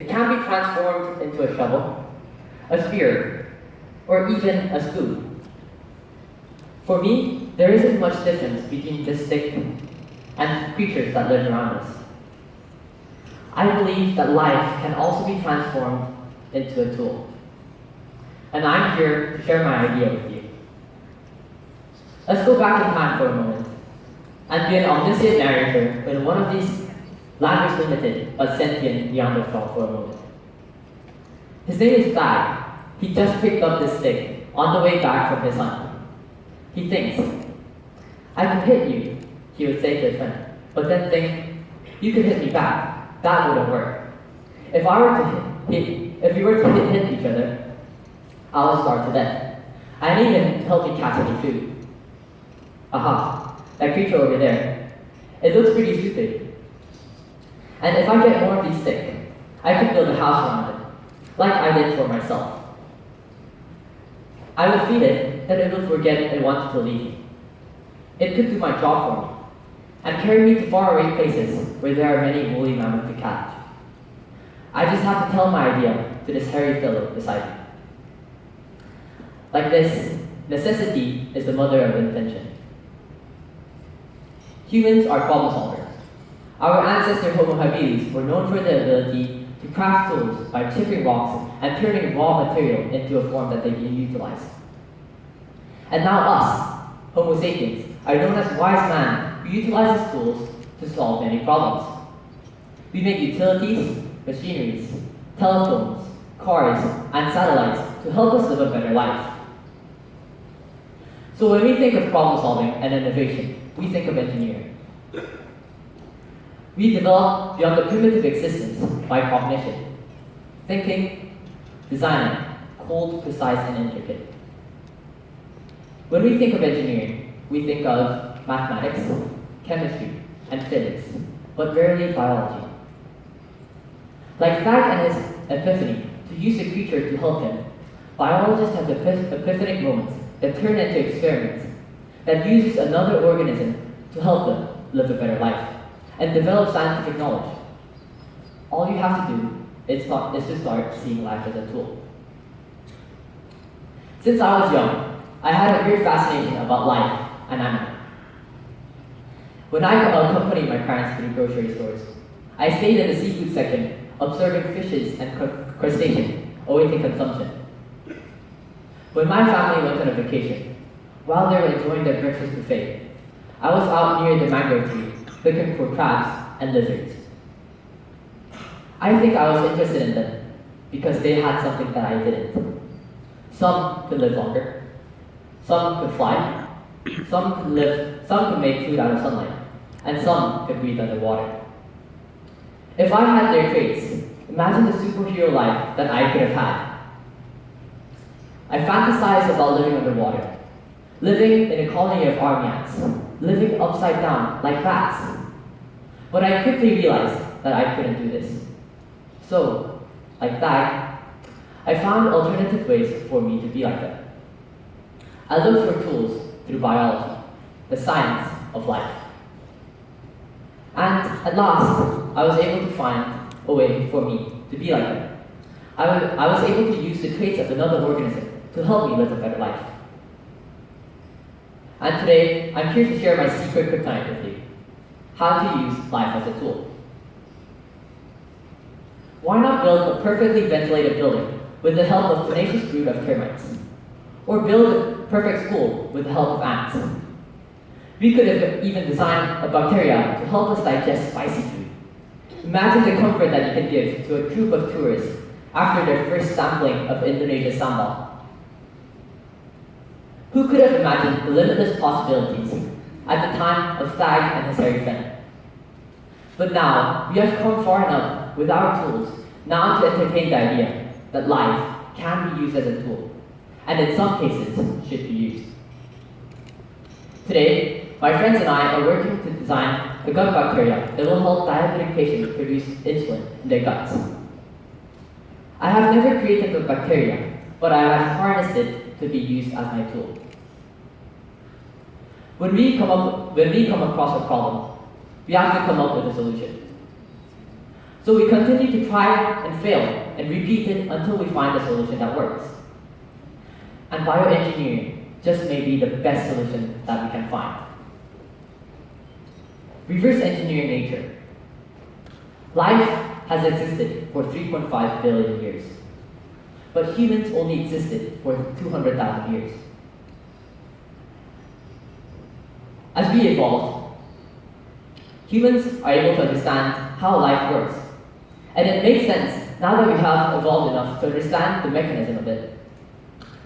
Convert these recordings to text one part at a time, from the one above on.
It can be transformed into a shovel, a spear, or even a spoon. For me, there isn't much difference between this stick and creatures that live around us. I believe that life can also be transformed into a tool. And I'm here to share my idea with you. Let's go back in time for a moment and be an omniscient narrator in one of these language limited but sentient Neanderthal for a moment. His name is Thag. He just picked up this stick on the way back from his hunt. He thinks, I could hit you, he would say to his friend, but then think, you could hit me back. That wouldn't work. If we were to hit each other, I would starve to death. I need him to help me catch any food. Aha, that creature over there. It looks pretty stupid. And if I get more of these sticks, I could build a house around it, like I did for myself. I would feed it, then it would forget it wanted to leave me. It could do my job for me, and carry me to faraway places where there are many woolly mammoths to catch. I just have to tell my idea to this hairy fellow beside me. Like this, necessity is the mother of invention. Humans are problem solvers. Our ancestor Homo habilis were known for their ability to craft tools by chipping rocks and turning raw material into a form that they can utilize. And now us, Homo sapiens, are known as wise man who utilizes tools to solve many problems. We make utilities, machineries, telephones, cars, and satellites to help us live a better life. So when we think of problem solving and innovation, we think of engineering. We develop beyond the primitive existence by cognition, thinking, designing, cold, precise, and intricate. When we think of engineering, we think of mathematics, chemistry, and physics, but rarely biology. Like Thag and his epiphany to use a creature to help him, biologists have epiphanic moments that turn into experiments that uses another organism to help them live a better life and develop scientific knowledge. All you have to do is to start seeing life as a tool. Since I was young, I had a weird fascination about life and animals. When I accompanied my parents to the grocery stores, I stayed in the seafood section, observing fishes and crustaceans awaiting consumption. When my family went on a vacation, while they were enjoying their breakfast buffet, I was out near the mangrove tree looking for crabs and lizards. I think I was interested in them because they had something that I didn't. Some could live longer, some could fly, some could make food out of sunlight, and some could breathe underwater. If I had their traits, imagine the superhero life that I could have had. I fantasized about living underwater, living in a colony of army ants, living upside down like bats. But I quickly realized that I couldn't do this. So, like Thag, I found alternative ways for me to be like them. I looked for tools through biology, the science of life. And at last, I was able to find a way for me to be like them. I was able to use the traits of another organism to help me live a better life. And today, I'm here to share my secret kryptonite with you: how to use life as a tool. Why not build a perfectly ventilated building with the help of tenacious brood of termites? Or build a perfect school with the help of ants? We could have even designed a bacteria to help us digest spicy food. Imagine the comfort that you can give to a group of tourists after their first sampling of Indonesia's sambal. Who could have imagined the limitless possibilities at the time of Thag and his hairy friend? But now, we have come far enough with our tools now to entertain the idea that life can be used as a tool, and in some cases, should be used. Today, my friends and I are working to design a gut bacteria that will help diabetic patients produce insulin in their guts. I have never created the bacteria, but I have harnessed it to be used as my tool. When we come across a problem, we have to come up with a solution. So we continue to try and fail and repeat it until we find a solution that works. And bioengineering just may be the best solution that we can find. Reverse engineering nature. Life has existed for 3.5 billion years, but humans only existed for 200,000 years. As we evolved, humans are able to understand how life works. And it makes sense, now that we have evolved enough to understand the mechanism of it,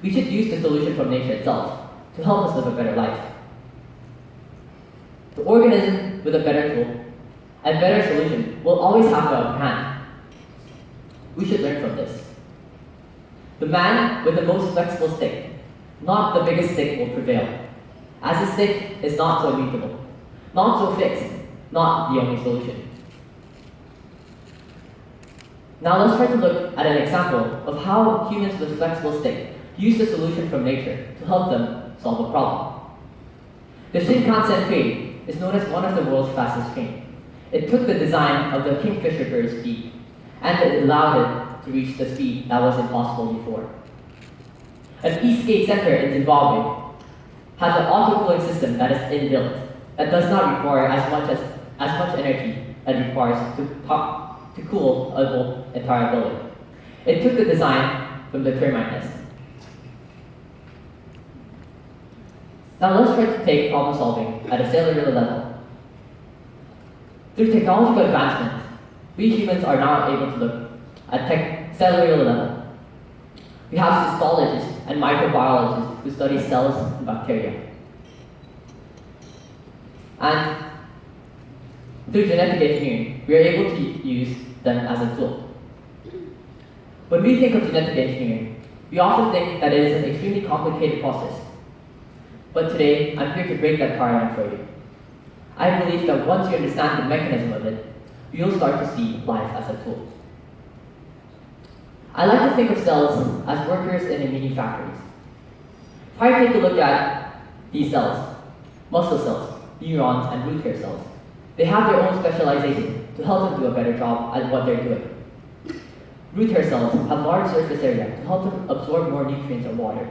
we should use the solution from nature itself to help us live a better life. The organism with a better tool and better solution will always have the upper hand. We should learn from this. The man with the most flexible stick, not the biggest stick, will prevail, as the stick is not so immutable, not so fixed, not the only solution. Now let's try to look at an example of how humans with flexible stick use the solution from nature to help them solve a problem. The Shinkansen train is known as one of the world's fastest trains. It took the design of the kingfisher bird's beak, and it allowed it to reach the speed that was impossible before. An Eastgate Center in Zimbabwe has an auto-cooling system that is inbuilt, that does not require as much energy as it requires to cool a whole entire building. It took the design from the termite nest. Now let's try to take problem solving at a cellular level. Through technological advancement, we humans are now able to look at cellular level. We have histologists and microbiologists who study cells and bacteria. And through genetic engineering, we are able to use them as a tool. When we think of genetic engineering, we often think that it is an extremely complicated process. But today, I'm here to break that paradigm for you. I believe that once you understand the mechanism of it, you'll start to see life as a tool. I like to think of cells as workers in mini factories. If I take a look at these cells, muscle cells, neurons, and root hair cells, they have their own specialization to help them do a better job at what they're doing. Root hair cells have large surface area to help them absorb more nutrients and water.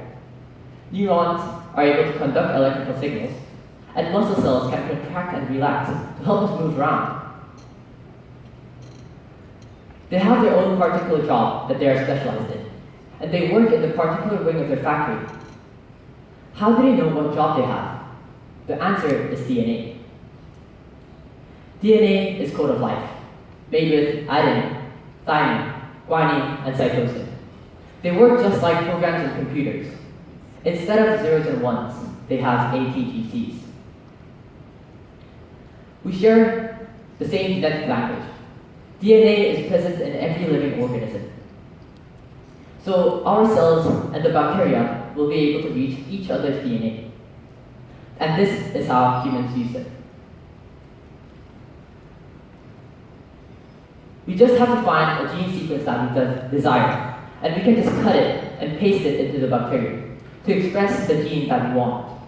Neurons are able to conduct electrical signals, and muscle cells can contract and relax to help us move around. They have their own particular job that they are specialized in, and they work in the particular wing of their factory. How do they know what job they have? The answer is DNA. DNA is code of life, made with adenine, thymine, guanine, and cytosine. They work just like programs in computers. Instead of zeros and ones, they have ATGCs. We share the same genetic language. DNA is present in every living organism. So our cells and the bacteria will be able to reach each other's DNA. And this is how humans use it. We just have to find a gene sequence that we desire, and we can just cut it and paste it into the bacteria to express the gene that we want.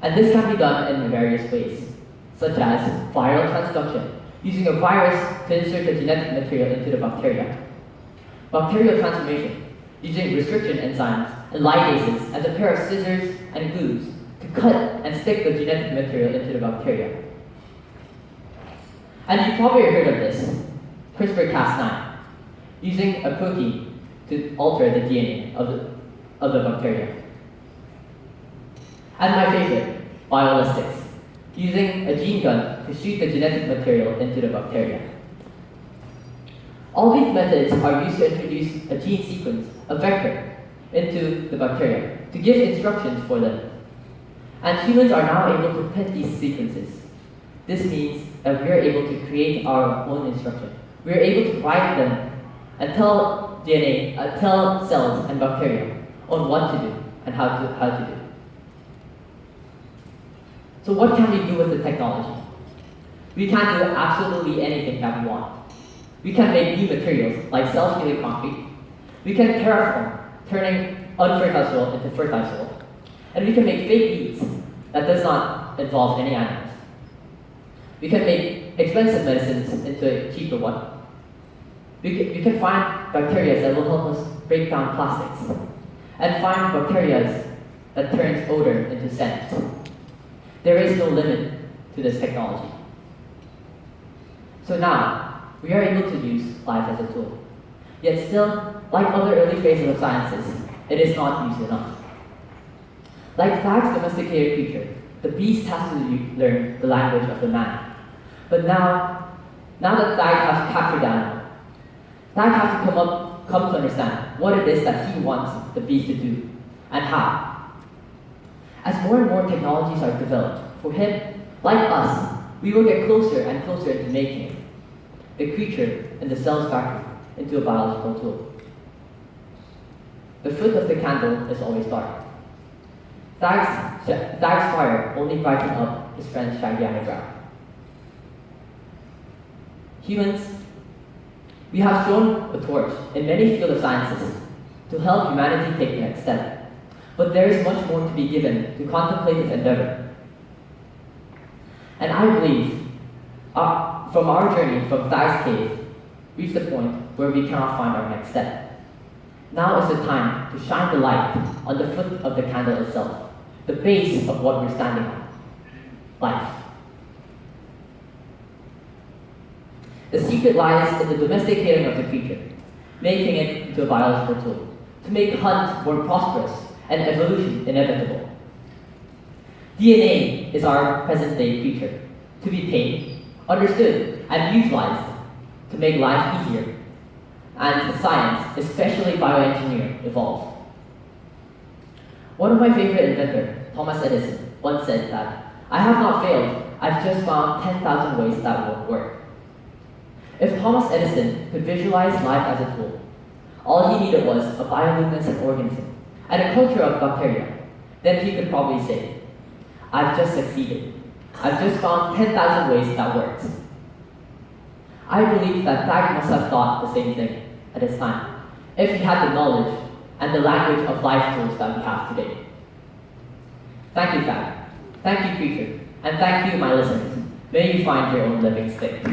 And this can be done in various ways, such as viral transduction, using a virus to insert the genetic material into the bacteria. Bacterial transformation, using restriction enzymes and ligases as a pair of scissors and glues to cut and stick the genetic material into the bacteria. And you probably heard of this, CRISPR-Cas9, using a protein to alter the DNA of the bacteria. And my favorite, biolistics, using a gene gun to shoot the genetic material into the bacteria. All these methods are used to introduce a gene sequence, a vector, into the bacteria to give instructions for them. And humans are now able to print these sequences. This means that we are able to create our own instruction. We are able to write them and tell tell cells and bacteria on what to do and how to do. So what can we do with the technology? We can do absolutely anything that we want. We can make new materials like self-healing concrete. We can terraform, turning unfertile soil into fertile soil. And we can make fake meats that does not involve any animals. We can make expensive medicines into a cheaper one. We can find bacteria that will help us break down plastics, and find bacteria that turns odor into scent. There is no limit to this technology. So now, we are able to use life as a tool. Yet still, like other early phases of sciences, it is not used enough. Like Thag's domesticated creature, the beast has to learn the language of the man. But now that Thag has captured the animal, Thag has to come to understand what it is that he wants the beast to do, and how. As more and more technologies are developed, for him, like us, we will get closer and closer into making the creature in the cell's factory into a biological tool. The foot of the candle is always dark. Thag's fire only brightened up his friend's shaggy brow. Humans, we have thrown a torch in many fields of sciences to help humanity take the next step, but there is much more to be given to contemplative endeavor. And I believe from our journey from Thag's cave, reached the point where we cannot find our next step. Now is the time to shine the light on the foot of the candle itself, the base of what we're standing on, life. The secret lies in the domesticating of the creature, making it into a biological tool, to make hunt more prosperous and evolution inevitable. DNA is our present-day creature, to be tamed, understood, and utilized to make life easier, and science, especially bioengineering, evolve. One of my favorite inventors, Thomas Edison, once said that, "I have not failed, I've just found 10,000 ways that won't work." If Thomas Edison could visualize life as a tool, all he needed was a bioluminescent organism and a culture of bacteria, then he could probably say, "I've just succeeded. I've just found 10,000 ways that works." I believe that Thag must have thought the same thing at his time, if he had the knowledge and the language of life tools that we have today. Thank you, Thag. Thank you, creature. And thank you, my listeners. May you find your own living stick.